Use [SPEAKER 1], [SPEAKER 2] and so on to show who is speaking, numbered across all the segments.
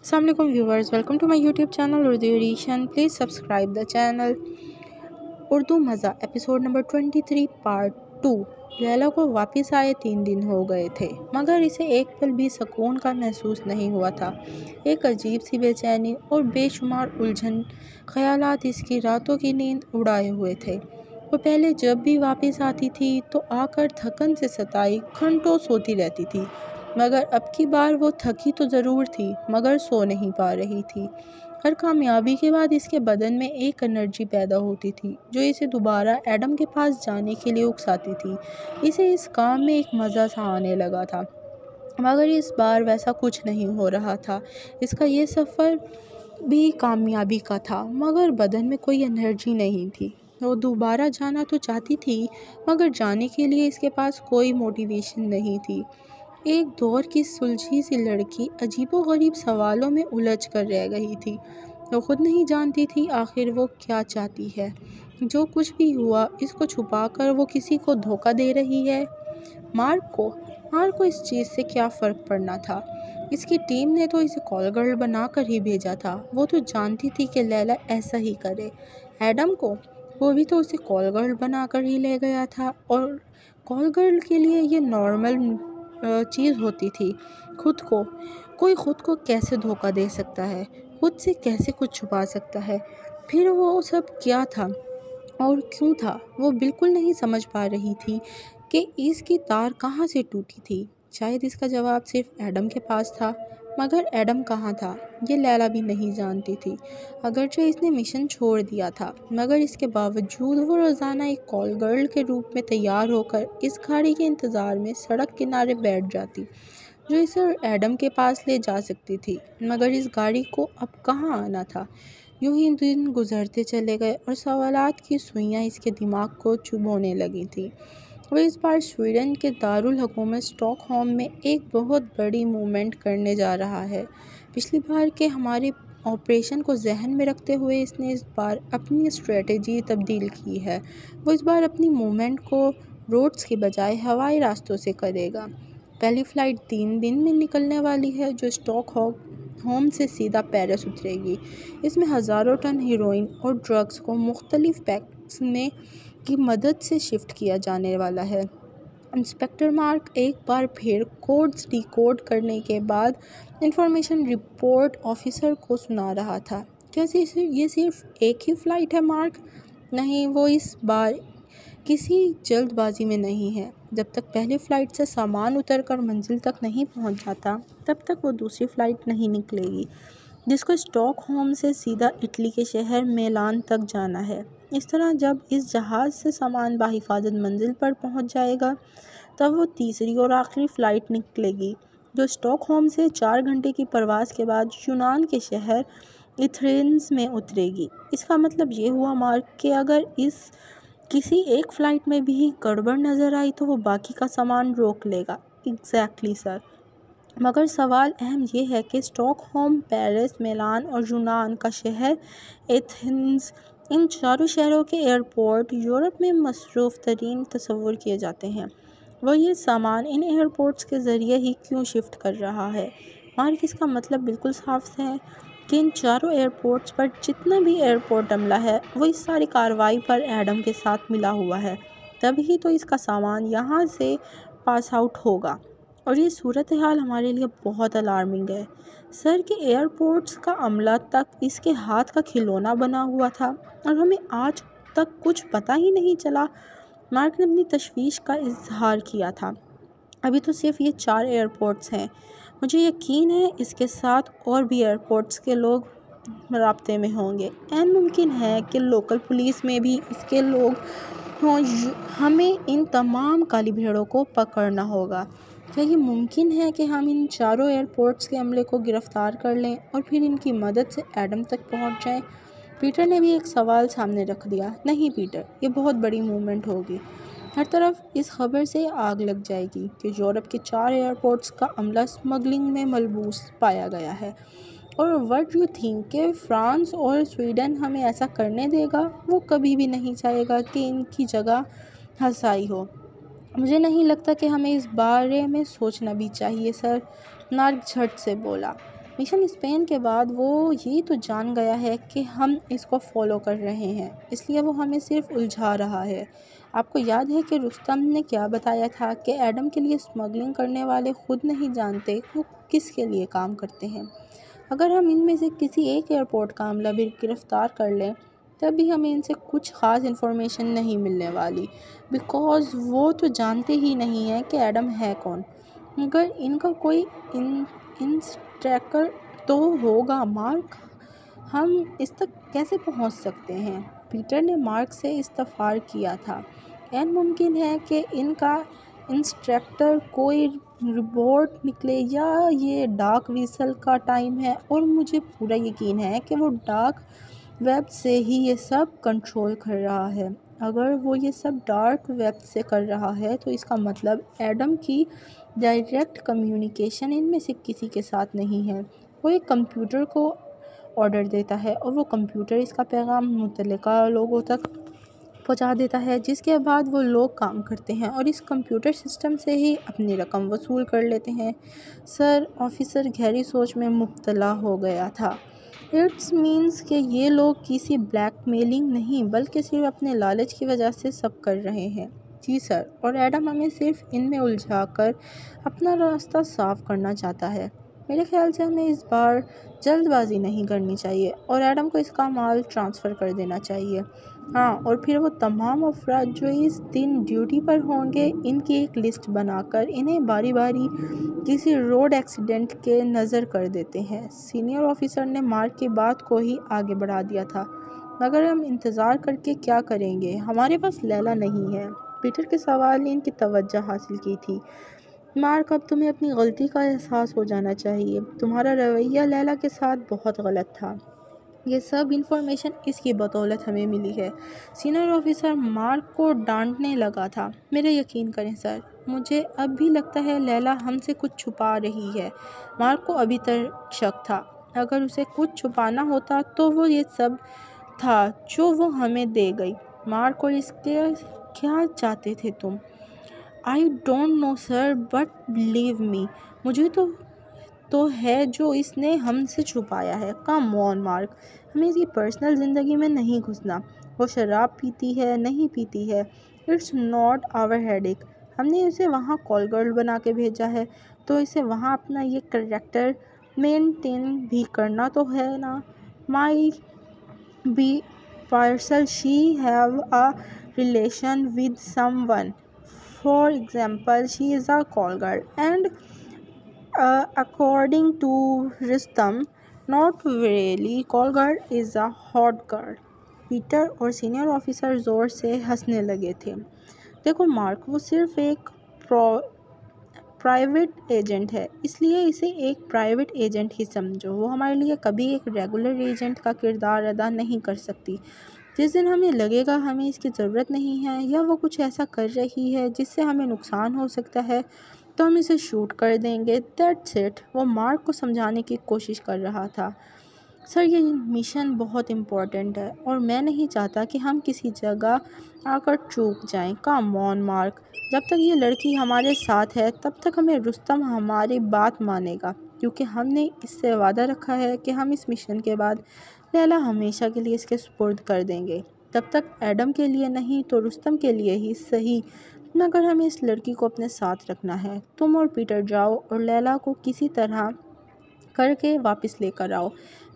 [SPEAKER 1] السلام علیکم viewers, welcome to my YouTube channel Urdu edition. Please subscribe the channel. Urdu مزہ episode number 23 part 2. لیلا کو واپس آئے 3 دن ہو گئے تھے، مگر اسے ایک پل بھی سکون کا محسوس نہیں ہوا تھا. ایک عجیب سی بے چینی اور بے شمار الجھن خیالات اس کی راتوں کی نیند اڑائے ہوئے تھے. وہ پہلے جب بھی واپس آتی تھی تو آ کر تھکن سے ستائی گھنٹوں سوتی رہتی تھی، مگر اب کی بار وہ تھکی تو ضرور تھی مگر سو نہیں پا رہی تھی. ہر کامیابی کے بعد اس کے بدن میں ایک انرجی پیدا ہوتی تھی جو اسے دوبارہ ایڈم کے پاس جانے کے لیے اکساتی تھی. اسے اس کام میں ایک مزہ سا آنے لگا تھا، مگر اس بار ویسا کچھ نہیں ہو رہا تھا. اس کا یہ سفر بھی کامیابی کا تھا، مگر بدن میں کوئی انرجی نہیں تھی. وہ دوبارہ جانا تو چاہتی تھی، مگر جانے کے لیے اس کے پاس کوئی موٹیویشن نہیں تھی. ایک دور کی سلجھی سی لڑکی عجیب و غریب سوالوں میں الجھ کر رہ گئی تھی. وہ خود نہیں جانتی تھی آخر وہ کیا چاہتی ہے. جو کچھ بھی ہوا اس کو چھپا کر وہ کسی کو دھوکہ دے رہی ہے. مارک کو اس چیز سے کیا فرق پڑنا تھا؟ اس کی ٹیم نے تو اسے کال گرل بنا کر ہی بھیجا تھا. وہ تو جانتی تھی کہ لیلا ایسا ہی کرے. ایڈم کو وہ بھی تو اسے کال گرل بنا کر ہی لے گیا تھا، اور کال گرل کے لیے یہ نارمل چیز ہوتی تھی. کوئی خود کو کیسے دھوکہ دے سکتا ہے؟ خود سے کیسے کچھ چھپا سکتا ہے؟ پھر وہ سب کیا تھا اور کیوں تھا؟ وہ بالکل نہیں سمجھ پا رہی تھی کہ اس کی تار کہاں سے ٹوٹی تھی. شاید اس کا جواب صرف ایڈم کے پاس تھا، مگر ایڈم کہاں تھا یہ لیلا بھی نہیں جانتی تھی. اگرچہ اس نے مشن چھوڑ دیا تھا، مگر اس کے باوجود وہ روزانہ ایک کال گرل کے روپ میں تیار ہو کر اس گاڑی کے انتظار میں سڑک کنارے بیٹھ جاتی جو اسے ایڈم کے پاس لے جا سکتی تھی. مگر اس گاڑی کو اب کہاں آنا تھا؟ یوں ہی دن گزرتے چلے گئے اور سوالات کی سوئیاں اس کے دماغ کو چبھونے لگی تھیں. وہ اس بار سویڈن کے دارالحکومت اسٹاک ہوم میں ایک بہت بڑی موومنٹ کرنے جا رہا ہے. پچھلی بار کے ہمارے آپریشن کو ذہن میں رکھتے ہوئے اس نے اس بار اپنی اسٹریٹجی تبدیل کی ہے. وہ اس بار اپنی موومنٹ کو روڈز کے بجائے ہوائی راستوں سے کرے گا. پہلی فلائٹ 3 دن میں نکلنے والی ہے جو اسٹاک ہوم سے سیدھا پیرس اترے گی. اس میں ہزاروں ٹن ہیروئن اور ڈرگز کو مختلف پیکس میں کی مدد سے شفٹ کیا جانے والا ہے. انسپکٹر مارک ایک بار پھر کوڈز ڈی کوڈ کرنے کے بعد انفارمیشن رپورٹ آفیسر کو سنا رہا تھا. کیا یہ صرف ایک ہی فلائٹ ہے مارک؟ نہیں، وہ اس بار کسی جلد بازی میں نہیں ہے. جب تک پہلی فلائٹ سے سامان اتر کر منزل تک نہیں پہنچ جاتا تب تک وہ دوسری فلائٹ نہیں نکلے گی جس کو اسٹاک ہوم سے سیدھا اٹلی کے شہر میلان تک جانا ہے. اس طرح جب اس جہاز سے سامان بحفاظت منزل پر پہنچ جائے گا تب وہ تیسری اور آخری فلائٹ نکلے گی جو اسٹاک ہوم سے 4 گھنٹے کی پرواز کے بعد یونان کے شہر ایتھنز میں اترے گی. اس کا مطلب یہ ہوا مارک کہ اگر کسی ایک فلائٹ میں بھی گڑبڑ نظر آئی تو وہ باقی کا سامان روک لے گا. ایگزیکٹلی سر. مگر سوال اہم یہ ہے کہ اسٹاک ہوم، پیرس، میلان اور یونان کا شہر ایتھنز، ان چاروں شہروں کے ایئرپورٹ یورپ میں مصروف ترین تصور کیے جاتے ہیں. وہ یہ سامان ان ایئرپورٹس کے ذریعے ہی کیوں شفٹ کر رہا ہے؟ مارک، اس کا مطلب بالکل صاف ہے کہ ان چاروں ایئرپورٹس پر جتنا بھی ایئرپورٹ عملہ ہے وہ اس ساری کارروائی پر ایڈم کے ساتھ ملا ہوا ہے. تب ہی تو اس کا سامان یہاں سے پاس آؤٹ ہوگا. اور یہ صورتحال ہمارے لیے بہت الارمنگ ہے سر کہ ایئرپورٹس کا عملہ تک اس کے ہاتھ کا کھلونا بنا ہوا تھا اور ہمیں آج تک کچھ پتہ ہی نہیں چلا. مارک نے اپنی تشویش کا اظہار کیا تھا. ابھی تو صرف یہ 4 ایئرپورٹس ہیں. مجھے یقین ہے اس کے ساتھ اور بھی ایئرپورٹس کے لوگ رابطے میں ہوں گے. عین ممکن ہے کہ لوکل پولیس میں بھی اس کے لوگ ہوں. ہمیں ان تمام کالی بھیڑوں کو پکڑنا ہوگا. کیا یہ ممکن ہے کہ ہم ان چاروں ایئرپورٹس کے عملے کو گرفتار کر لیں اور پھر ان کی مدد سے ایڈم تک پہنچ جائیں؟ پیٹر نے بھی ایک سوال سامنے رکھ دیا. نہیں پیٹر، یہ بہت بڑی موومنٹ ہوگی. ہر طرف اس خبر سے آگ لگ جائے گی کہ یورپ کے 4 ایئرپورٹس کا عملہ اسمگلنگ میں ملبوس پایا گیا ہے. اور وٹ یو تھنک کہ فرانس اور سویڈن ہمیں ایسا کرنے دے گا؟ وہ کبھی بھی نہیں چاہے گا کہ ان کی جگہ ہنسائی ہو. مجھے نہیں لگتا کہ ہمیں اس بارے میں سوچنا بھی چاہیے سر، مارک جھٹ سے بولا. مشن اسپین کے بعد وہ یہ تو جان گیا ہے کہ ہم اس کو فالو کر رہے ہیں، اس لیے وہ ہمیں صرف الجھا رہا ہے۔ آپ کو یاد ہے کہ رستم نے کیا بتایا تھا کہ ایڈم کے لیے اسمگلنگ کرنے والے خود نہیں جانتے وہ کس کے لیے کام کرتے ہیں۔ اگر ہم ان میں سے کسی ایک ایئرپورٹ کا عملہ بھی گرفتار کر لیں تب بھی ہمیں ان سے کچھ خاص انفارمیشن نہیں ملنے والی، بیکاز وہ تو جانتے ہی نہیں ہیں کہ ایڈم ہے کون۔ مگر ان کا کوئی انسٹریکر تو ہوگا مارک، ہم اس تک کیسے پہنچ سکتے ہیں؟ پیٹر نے مارک سے استفسار کیا تھا۔ این ممکن ہے کہ ان کا انسٹریکٹر کوئی روبوٹ نکلے یا یہ ڈارک ویسل کا ٹائم ہے، اور مجھے پورا یقین ہے کہ وہ ڈارک ویب سے ہی یہ سب کنٹرول کر رہا ہے۔ اگر وہ یہ سب ڈارک ویب سے کر رہا ہے تو اس کا مطلب ایڈم کی ڈائریکٹ کمیونیکیشن ان میں سے کسی کے ساتھ نہیں ہے۔ وہ ایک کمپیوٹر کو آرڈر دیتا ہے اور وہ کمپیوٹر اس کا پیغام متعلقہ لوگوں تک پہنچا دیتا ہے، جس کے بعد وہ لوگ کام کرتے ہیں اور اس کمپیوٹر سسٹم سے ہی اپنی رقم وصول کر لیتے ہیں۔ سر آفیسر گہری سوچ میں مبتلا ہو گیا تھا۔ اٹس مینس کہ یہ لوگ کسی بلیک میلنگ نہیں بلکہ صرف اپنے لالچ کی وجہ سے سب کر رہے ہیں۔ جی سر، اور ایڈم ہمیں صرف ان میں الجھا کر اپنا راستہ صاف کرنا چاہتا ہے۔ میرے خیال سے ہمیں اس بار جلد بازی نہیں کرنی چاہیے اور ایڈم کو اس کا مال ٹرانسفر کر دینا چاہیے۔ ہاں، اور پھر وہ تمام افراد جو اس دن ڈیوٹی پر ہوں گے ان کی ایک لسٹ بنا کر انہیں باری باری کسی روڈ ایکسیڈنٹ کے نظر کر دیتے ہیں۔ سینئر آفیسر نے مارک کی بات کو ہی آگے بڑھا دیا تھا۔ مگر ہم انتظار کر کے کیا کریں گے؟ ہمارے پاس لیلا نہیں ہے۔ پیٹر کے سوال نے ان کی توجہ حاصل کی تھی۔ مارک، اب تمہیں اپنی غلطی کا احساس ہو جانا چاہیے۔ تمہارا رویہ لیلا کے ساتھ بہت غلط تھا۔ یہ سب انفارمیشن اس کی بدولت ہمیں ملی ہے۔ سینئر آفیسر مارک کو ڈانٹنے لگا تھا۔ میرا یقین کریں سر، مجھے اب بھی لگتا ہے لیلا ہم سے کچھ چھپا رہی ہے۔ مارک کو ابھی تک شک تھا۔ اگر اسے کچھ چھپانا ہوتا تو وہ یہ سب تھا جو وہ ہمیں دے گئی۔ مارک، اور اس کے کیا چاہتے تھے تم؟ I don't know sir, but believe me، مجھے تو ہے جو اس نے ہم سے چھپایا ہے۔ کم آن مارک، ہمیں اس کی پرسنل زندگی میں نہیں گھسنا۔ وہ شراب پیتی ہے، نہیں پیتی ہے، اٹس ناٹ آور ہیڈیک۔ ہم نے اسے وہاں کال گرل بنا کے بھیجا ہے تو اسے وہاں اپنا یہ کریکٹر مینٹین بھی کرنا تو ہے نا۔ Maybe parcel she have a relation with someone. For example, she is a call girl and according to Rustam, not really, call girl is a hot girl. Peter اور senior officer زور سے ہنسنے لگے تھے۔ دیکھو mark, وہ صرف ایک پرائیویٹ ایجنٹ ہے، اس لیے اسے ایک پرائیویٹ ایجنٹ ہی سمجھو۔ وہ ہمارے لیے کبھی ایک ریگولر ایجنٹ کا کردار ادا نہیں کر سکتی۔ جس دن ہمیں لگے گا ہمیں اس کی ضرورت نہیں ہے یا وہ کچھ ایسا کر رہی ہے جس سے ہمیں نقصان ہو سکتا ہے تو ہم اسے شوٹ کر دیں گے۔ That's it. وہ مارک کو سمجھانے کی کوشش کر رہا تھا۔ سر، یہ مشن بہت امپورٹنٹ ہے اور میں نہیں چاہتا کہ ہم کسی جگہ آ کر چوک جائیں۔ کم آن مارک، جب تک یہ لڑکی ہمارے ساتھ ہے تب تک ہمیں رستم ہماری بات مانے گا، کیونکہ ہم نے اس سے وعدہ رکھا ہے کہ ہم اس مشن کے بعد لیلا ہمیشہ کے لیے اس کے سپرد کر دیں گے۔ تب تک ایڈم کے لیے نہیں تو رستم کے لیے ہی صحیح، مگر ہمیں اس لڑکی کو اپنے ساتھ رکھنا ہے۔ تم اور پیٹر جاؤ اور لیلا کو کسی طرح کر کے واپس لے کر آؤ۔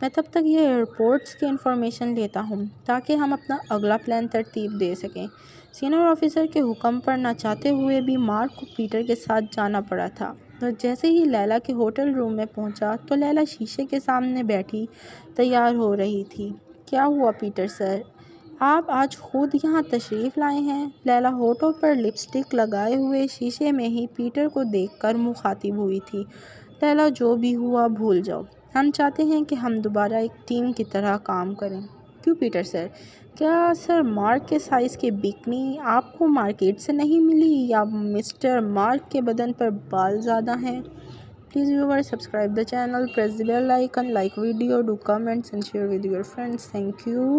[SPEAKER 1] میں تب تک یہ ایئرپورٹس کی انفارمیشن لیتا ہوں تاکہ ہم اپنا اگلا پلان ترتیب دے سکیں۔ سینئر آفیسر کے حکم پر نہ چاہتے ہوئے بھی مارک کو پیٹر کے ساتھ جانا پڑا تھا، اور جیسے ہی لیلا کے ہوٹل روم میں پہنچا تو لیلا شیشے کے سامنے بیٹھی تیار ہو رہی تھی۔ کیا ہوا پیٹر سر، آپ آج خود یہاں تشریف لائے ہیں؟ لیلا ہونٹوں پر لپسٹک لگائے ہوئے شیشے میں ہی پیٹر کو دیکھ کر مخاطب ہوئی تھی۔ لیلا، جو بھی ہوا بھول جاؤ، ہم چاہتے ہیں کہ ہم دوبارہ ایک ٹیم کی طرح کام کریں۔ کیوں پیٹر سر؟ کیا سر مارک کے سائز کی بکنی آپ کو مارکیٹ سے نہیں ملی یا مسٹر مارک کے بدن پر بال زیادہ ہیں؟ Please viewers, subscribe the channel, press the bell icon, like video, do comments and share with your friends. Thank you.